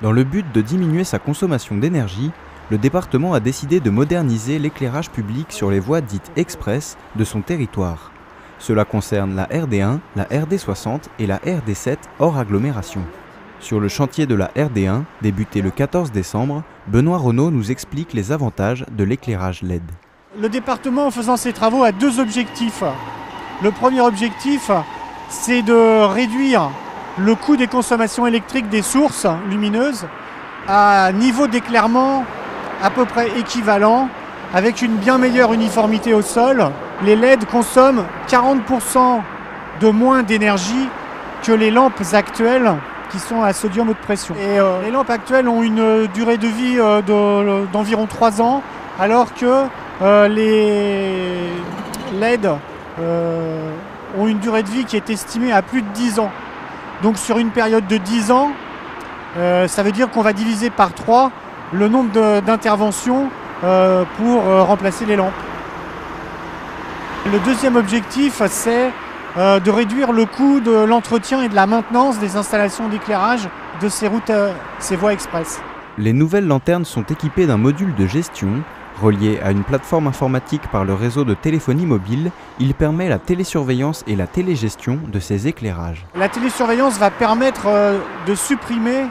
Dans le but de diminuer sa consommation d'énergie, le département a décidé de moderniser l'éclairage public sur les voies dites express de son territoire. Cela concerne la RD1, la RD60 et la RD7 hors agglomération. Sur le chantier de la RD1, débuté le 14 décembre, Benoît Renaud nous explique les avantages de l'éclairage LED. Le département, en faisant ces travaux, a deux objectifs. Le premier objectif, c'est de réduire le coût des consommations électriques des sources lumineuses à un niveau d'éclairement à peu près équivalent, avec une bien meilleure uniformité au sol. Les LED consomment 40% de moins d'énergie que les lampes actuelles qui sont à sodium haute pression. Et les lampes actuelles ont une durée de vie d'environ 3 ans, alors que les LED ont une durée de vie qui est estimée à plus de 10 ans. Donc sur une période de 10 ans, ça veut dire qu'on va diviser par 3 le nombre d'interventions pour remplacer les lampes. Le deuxième objectif, c'est de réduire le coût de l'entretien et de la maintenance des installations d'éclairage de ces routes, ces voies express. Les nouvelles lanternes sont équipées d'un module de gestion. Relié à une plateforme informatique par le réseau de téléphonie mobile, il permet la télésurveillance et la télégestion de ces éclairages. La télésurveillance va permettre de supprimer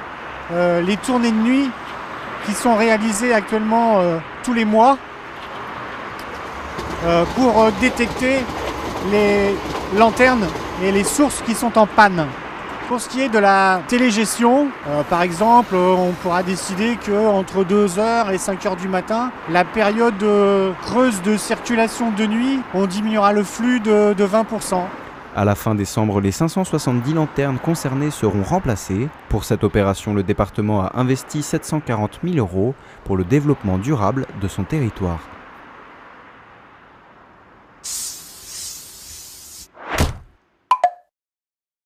les tournées de nuit qui sont réalisées actuellement tous les mois pour détecter les lanternes et les sources qui sont en panne. Pour ce qui est de la télégestion, par exemple, on pourra décider qu'entre 2h et 5h du matin, la période creuse de circulation de nuit, on diminuera le flux de 20%. À la fin décembre, les 570 lanternes concernées seront remplacées. Pour cette opération, le département a investi 740 000 € pour le développement durable de son territoire.